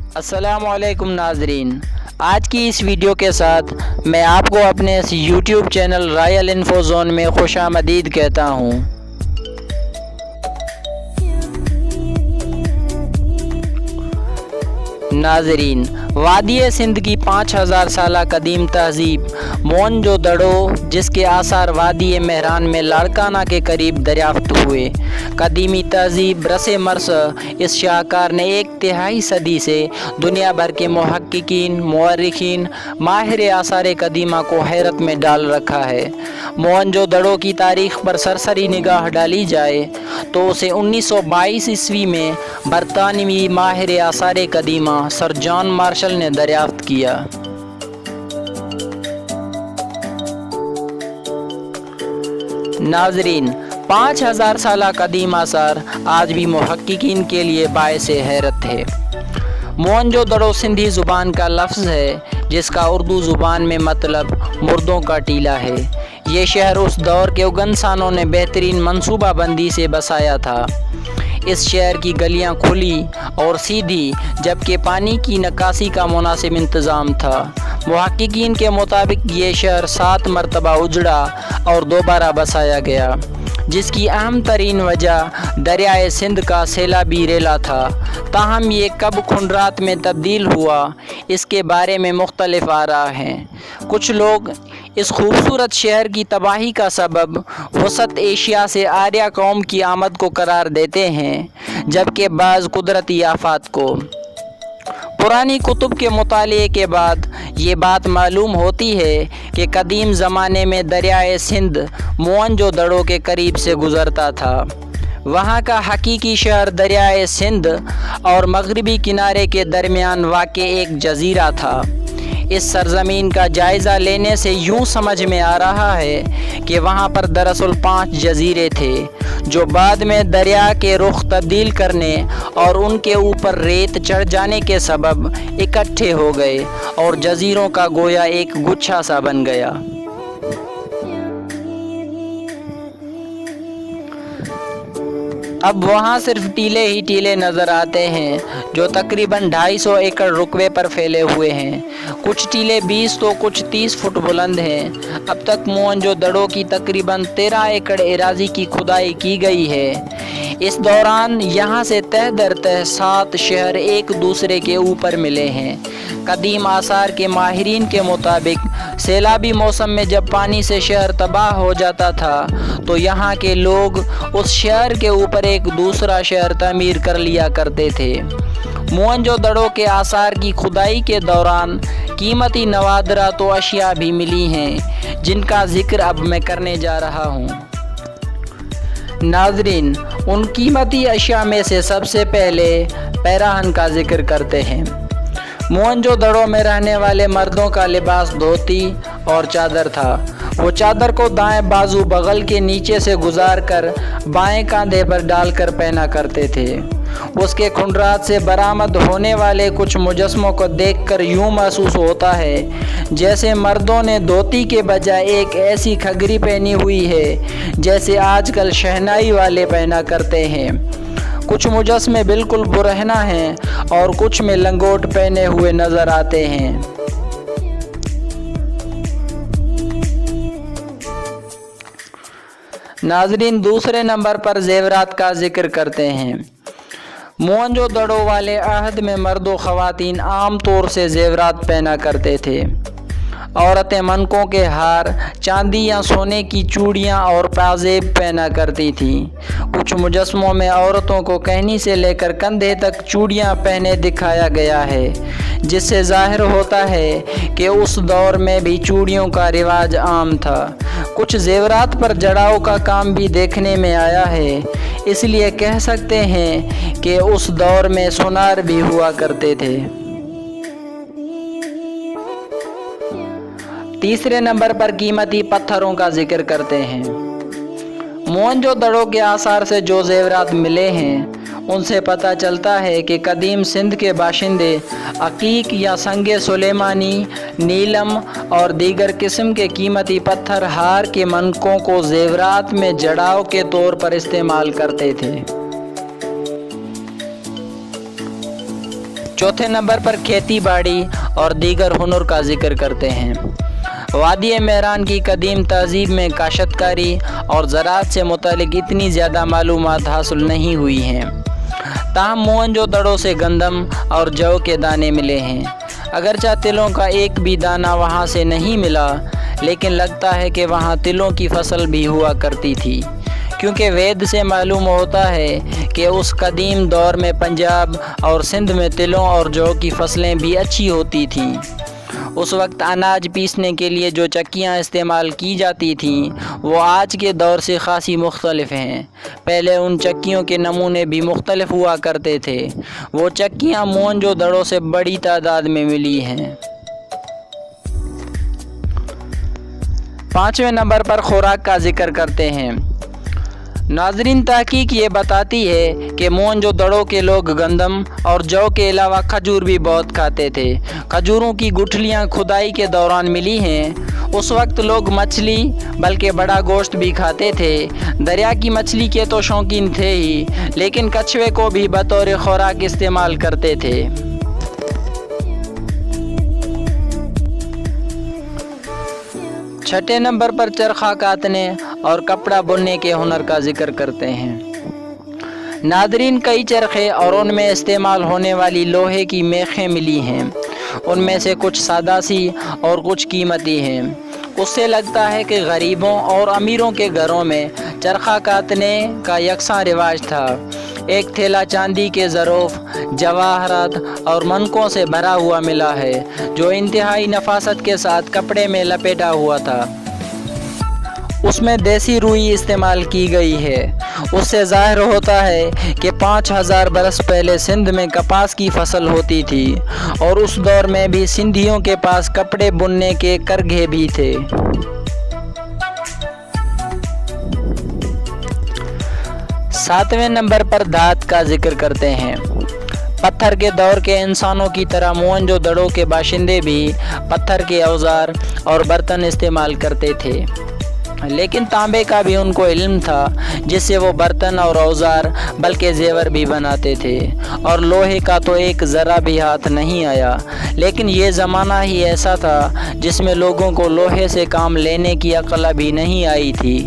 अस्सलामुअलैकुम नाजरीन, आज की इस वीडियो के साथ मैं आपको अपने इस YouTube channel royal info zone में खुशामदीद कहता हूँ। नाजरीन, वादी सिंध की 5000 साल कदीम तहज़ीब मोहनजोदड़ो, जिसके आसार वादी मेहरान में लाड़काना के करीब दरियाफ्त हुए। कदीमी तहज़ीब रसे मर्स इस शाहकार ने एक तिहाई सदी से दुनिया भर के मुहक्किकीन, मुअर्रिखीन, माहिर आसार कदीमा को हैरत में डाल रखा है। मोहनजोदड़ो की तारीख़ पर सरसरी निगाह डाली जाए तो उसे 1922 ईस्वी में बरतानवी माहिर आसार कदीमा सर जॉन मार्शल ने दरियाफ्त किया। नाजरीन, 5000 साल कदीम आसार आज भी मुहक्किकीन के लिए बाइस हैरत है। मोहनजोदड़ो सिंधी ज़ुबान का लफ्ज़ है जिसका उर्दू ज़ुबान में मतलब मुर्दों का टीला है। ये शहर उस दौर के उगनसानों ने बेहतरीन मनसूबाबंदी से बसाया था। इस शहर की गलियां खुली और सीधी, जबकि पानी की निकासी का मुनासिब इंतज़ाम था। मुहक्किकीन के मुताबिक ये शहर 7 मरतबा उजड़ा और दोबारा बसाया गया, जिसकी अहम तरीन वजह दरियाए सिंध का सैलाबी रेला था। ताहम ये कब खुंडरात में तब्दील हुआ, इसके बारे में मुख्तलिफ आरा हैं। कुछ लोग इस खूबसूरत शहर की तबाही का सबब वसत एशिया से आर्या कौम की आमद को करार देते हैं, जबकि बाज़ कुदरती आफात को। पुरानी कुतुब के मुताले के बाद ये बात मालूम होती है कि कदीम ज़माने में दरियाए सिंध मोहनजोदड़ो के करीब से गुज़रता था। वहाँ का हकीकी शहर दरियाए सिंध और मगरबी किनारे के दरमियान वाक़ एक जज़ीरा था। इस सरज़मीन का जायज़ा लेने से यूँ समझ में आ रहा है कि वहाँ पर दरअसल 5 जज़ीरे थे, जो बाद में दरिया के रुख तब्दील करने और उनके ऊपर रेत चढ़ जाने के सबब इकट्ठे हो गए और जज़ीरों का गोया एक गुच्छा सा बन गया। अब वहाँ सिर्फ टीले ही टीले नज़र आते हैं, जो तकरीबन 250 एकड़ रुकबे पर फैले हुए हैं। कुछ टीले 20 तो कुछ 30 फुट बुलंद हैं। अब तक मोहनजोदड़ो की तकरीबन 13 एकड़ एराज़ी की खुदाई की गई है। इस दौरान यहाँ से तह दर तह 7 शहर एक दूसरे के ऊपर मिले हैं। कदीम आसार के माहिरीन के मुताबिक सैलाबी मौसम में जब पानी से शहर तबाह हो जाता था तो यहाँ के लोग उस शहर के ऊपर एक दूसरा शहर तमीर कर लिया करते थे। मोहनजोदड़ो के आसार की खुदाई के दौरान कीमती नवादरा तो अशिया भी मिली हैं, जिनका जिक्र अब मैं करने जा रहा हूँ। नाजरीन, उन कीमती अशिया में से सबसे पहले पैराहन का जिक्र करते हैं। मोहनजोदड़ो में रहने वाले मर्दों का लिबास धोती और चादर था। वो चादर को दाएं बाजू बगल के नीचे से गुजार कर बाएं कंधे पर डालकर पहना करते थे। उसके खुंडरात से बरामद होने वाले कुछ मुजस्मों को देखकर यूँ महसूस होता है जैसे मर्दों ने धोती के बजाय एक ऐसी खगरी पहनी हुई है जैसे आजकल शहनाई वाले पहना करते हैं। कुछ मुजस्मे बिल्कुल बुरहना हैं और कुछ में लंगोट पहने हुए नज़र आते हैं। नाजरीन, दूसरे नंबर पर ज़ेवरात का जिक्र करते हैं। मोहनजोदड़ो वाले अहद में मर्द व ख़वातीन आम तौर से ज़ेवरात पहना करते थे। औरतें मनकों के हार, चांदी या सोने की चूड़ियाँ और पाजेब पहना करती थीं। कुछ मुजस्मों में औरतों को कहनी से लेकर कंधे तक चूड़ियाँ पहने दिखाया गया है, जिससे ज़ाहिर होता है कि उस दौर में भी चूड़ियों का रिवाज आम था। कुछ ज़ेवरात पर जड़ाव का काम भी देखने में आया है, इसलिए कह सकते हैं कि उस दौर में सुनार भी हुआ करते थे। तीसरे नंबर पर कीमती पत्थरों का जिक्र करते हैं। मोहनजोदड़ो के आसार से जो ज़ेवरात मिले हैं उनसे पता चलता है कि कदीम सिंध के बाशिंदे अकीक या संगे सुलेमानी, नीलम और दीगर किस्म के कीमती पत्थर हार के मनकों को ज़ेवरात में जड़ाव के तौर पर इस्तेमाल करते थे। चौथे नंबर पर खेती बाड़ी और दीगर हुनर का जिक्र करते हैं। वादी मेहरान की कदीम तहजीब में काश्तकारी और ज़राअत से मुतालिक इतनी ज़्यादा मालूमात हासिल नहीं हुई हैं। ताहम मोहनजोदड़ो से गंदम और जौ के दाने मिले हैं। अगरचा तिलों का एक भी दाना वहाँ से नहीं मिला, लेकिन लगता है कि वहाँ तिलों की फसल भी हुआ करती थी, क्योंकि वेद से मालूम होता है कि उस कदीम दौर में पंजाब और सिंध में तिलों और जौ की फसलें भी अच्छी होती थीं। उस वक्त अनाज पीसने के लिए जो चक्कियाँ इस्तेमाल की जाती थीं वो आज के दौर से ख़ासी मुख्तलिफ हैं। पहले उन चक्कियों के नमूने भी मुख्तलिफ हुआ करते थे। वो चक्कियाँ मोहनजोदड़ो से बड़ी तादाद में मिली हैं। 5वें नंबर पर खुराक का जिक्र करते हैं। नाज़रीन, तहकीक ये बताती है कि मोहनजोदड़ो के लोग गंदम और जौ के अलावा खजूर भी बहुत खाते थे। खजूरों की गुठलियाँ खुदाई के दौरान मिली हैं। उस वक्त लोग मछली बल्कि बड़ा गोश्त भी खाते थे। दरिया की मछली के तो शौकीन थे ही, लेकिन कछुए को भी बतौर खुराक इस्तेमाल करते थे। छठे नंबर पर चरखा कातने और कपड़ा बुनने के हुनर का जिक्र करते हैं। नादरीन, कई चरखे और उनमें इस्तेमाल होने वाली लोहे की मेखें मिली हैं। उनमें से कुछ सादासी और कुछ कीमती हैं। उससे लगता है कि गरीबों और अमीरों के घरों में चरखा कातने का यकसा रिवाज था। एक थैला चांदी के ज़रूफ, जवाहरात और मनकों से भरा हुआ मिला है, जो इंतहाई नफासत के साथ कपड़े में लपेटा हुआ था। उसमें देसी रुई इस्तेमाल की गई है। उससे ज़ाहिर होता है कि 5000 बरस पहले सिंध में कपास की फसल होती थी और उस दौर में भी सिंधियों के पास कपड़े बुनने के करघे भी थे। 7वें नंबर पर धात का जिक्र करते हैं। पत्थर के दौर के इंसानों की तरह मोहनजोदड़ो के बाशिंदे भी पत्थर के औजार और बर्तन इस्तेमाल करते थे, लेकिन तांबे का भी उनको इल्म था, जिससे वो बर्तन और औजार बल्कि जेवर भी बनाते थे। और लोहे का तो एक ज़रा भी हाथ नहीं आया। लेकिन ये ज़माना ही ऐसा था जिसमें लोगों को लोहे से काम लेने की अक्ल भी नहीं आई थी।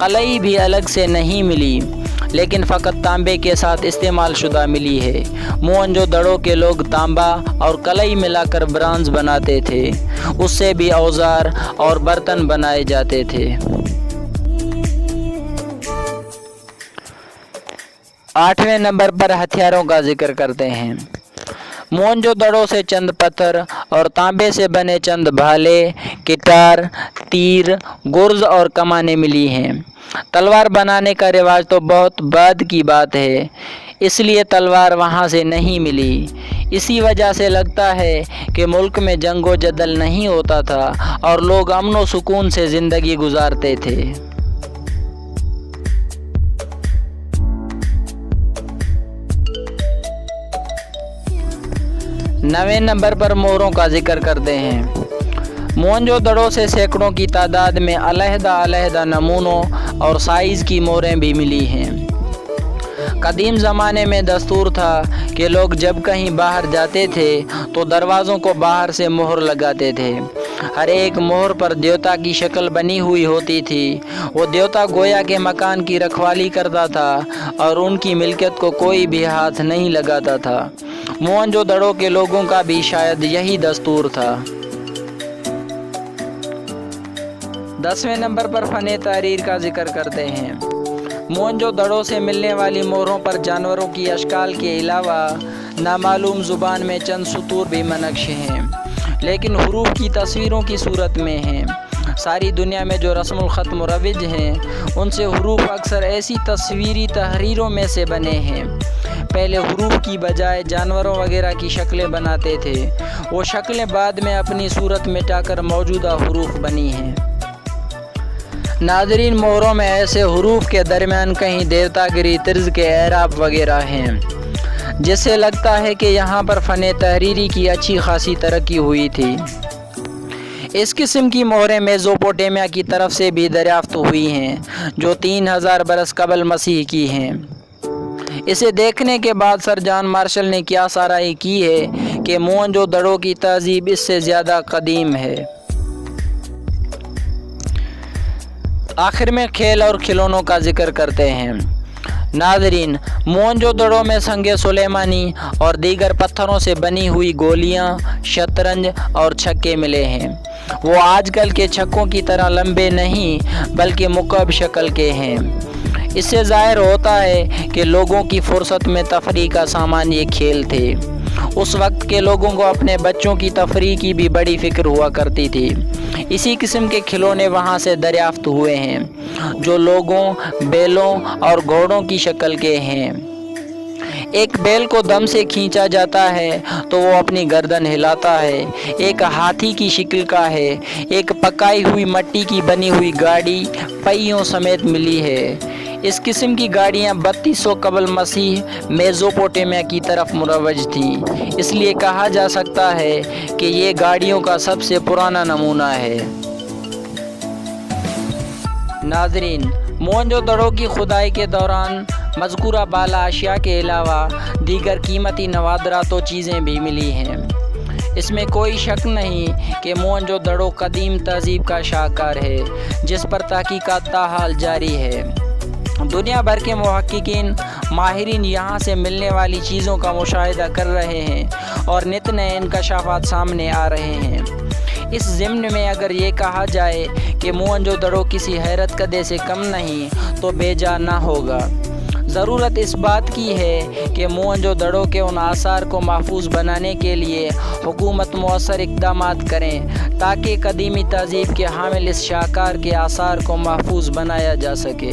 कलई भी अलग से नहीं मिली, लेकिन फ़कत तांबे के साथ इस्तेमाल शुदा मिली है। मोहनजोदड़ो के लोग तांबा और कलई मिलाकर ब्रांज बनाते थे। उससे भी औजार और बर्तन बनाए जाते थे। 8वें नंबर पर हथियारों का जिक्र करते हैं। मोहनजोदड़ो से चंद पत्थर और तांबे से बने चंद भाले, किटार, तीर, गुर्ज और कमानें मिली हैं। तलवार बनाने का रिवाज तो बहुत बाद की बात है, इसलिए तलवार वहाँ से नहीं मिली। इसी वजह से लगता है कि मुल्क में जंगो जदल नहीं होता था और लोग अमन व सुकून से ज़िंदगी गुजारते थे। 9वें नंबर पर मोहरों का जिक्र करते हैं। मोहनजोदड़ो से सैकड़ों की तादाद में अलहदा नमूनों और साइज़ की मोहरें भी मिली हैं। कदीम ज़माने में दस्तूर था कि लोग जब कहीं बाहर जाते थे तो दरवाज़ों को बाहर से मोहर लगाते थे। हर एक मोहर पर देवता की शक्ल बनी हुई होती थी। वो देवता गोया के मकान की रखवाली करता था और उनकी मिल्कियत को कोई भी हाथ नहीं लगाता था। मोहनजोदड़ो के लोगों का भी शायद यही दस्तूर था। 10वें नंबर पर फ़न तहरीर का जिक्र करते हैं। मोहनजोदड़ो से मिलने वाली मोहरों पर जानवरों की अशकाल के अलावा नामालूम ज़ुबान में चंद सतूर भी मनक्श हैं, लेकिन हुरूफ की तस्वीरों की सूरत में हैं। सारी दुनिया में जो रस्मुल ख़त मुरव्वज हैं, उनसे हुरूफ अक्सर ऐसी तस्वीरी तहरीरों में से बने हैं। पहले हुरूफ की बजाय जानवरों वगैरह की शक्लें बनाते थे। वो शक्लें बाद में अपनी सूरत मिटाकर मौजूदा हुरूफ बनी हैं। नाज़रीन, मोहरों में ऐसे हुरूफ के दरमियान कहीं देवतागिरी तर्ज के एराब वगैरह हैं, जिससे लगता है कि यहाँ पर फ़न तहरीरी की अच्छी खासी तरक्की हुई थी। इस किस्म की मोहरें मेसोपोटामिया की तरफ से भी दरियाफ्त हुई हैं, जो 3000 बरस कबल मसीह की हैं। اسے دیکھنے کے بعد سر جان مارشل نے کیا سراہی کی ہے کہ موہنجو دڑو کی تہذیب اس سے زیادہ قدیم ہے۔ آخر میں کھیل اور کھلونوں کا ذکر کرتے ہیں۔ ناظرین، موہنجو دڑو میں سنگ سلیمانی اور دیگر پتھروں سے بنی ہوئی گولیاں، شطرنج اور چھکے ملے ہیں۔ وہ آج کل کے چھکوں کی طرح لمبے نہیں بلکہ مکعب شکل کے ہیں۔ اس سے ظاہر ہوتا ہے کہ لوگوں کی فرصت میں تفریح کا سامان یہ کھیل تھے۔ اس وقت کے لوگوں کو اپنے بچوں کی تفریح کی بھی بڑی فکر ہوا کرتی تھی۔ اسی قسم کے کھلونے وہاں سے دریافت ہوئے ہیں جو لوگوں، بیلوں اور گھوڑوں کی شکل کے ہیں۔ ایک بیل کو دم سے کھینچا جاتا ہے تو وہ اپنی گردن ہلاتا ہے۔ ایک ہاتھی کی شکل کا ہے۔ ایک پکائی ہوئی مٹی کی بنی ہوئی گاڑی پہیوں سمیت ملی ہے۔ اس قسم کی گاڑیاں 3200 قبل مسیح میزوپوٹیمیا کی طرف مروج تھیں، اس لیے کہا جا سکتا ہے کہ یہ گاڑیوں کا سب سے پرانا نمونہ ہے۔ ناظرین، موہنجو دڑو کی کھدائی کے دوران مذکورہ بالا اشیاء کے علاوہ دیگر قیمتی نوادرات و چیزیں بھی ملی ہیں۔ اس میں کوئی شک نہیں کہ موہنجو دڑو قدیم تہذیب کا شاہکار ہے جس پر تحقیقات تاحال جاری ہے۔ دنیا بھر کے محققین، ماہرین یہاں سے ملنے والی چیزوں کا مشاہدہ کر رہے ہیں اور نت نئے انکشافات سامنے آ رہے ہیں۔ اس ضمن میں اگر یہ کہا جائے کہ موہنجو دڑو کسی حیرت کدے سے کم نہیں تو بے جا نہ ہوگا۔ ضرورت اس بات کی ہے کہ موہنجو دڑو کے ان آثار کو محفوظ بنانے کے لیے حکومت مؤثر اقدامات کریں تاکہ قدیمی تہذیب کے حامل اس شاہکار کے آثار کو محفوظ بنایا جا سکے۔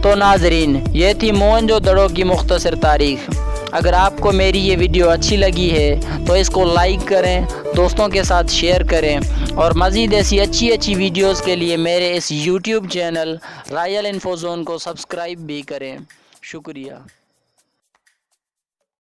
تو ناظرین، یہ تھی موہنجو دڑو کی مختصر تاریخ۔ اگر آپ کو میری یہ ویڈیو اچھی لگی ہے تو اس کو لائک کریں، دوستوں کے ساتھ شیئر کریں اور مزید ایسی اچھی ویڈیوز کے لیے میرے اس YouTube channel royal info zone کو سبسکرائب بھی کریں۔ شکریہ۔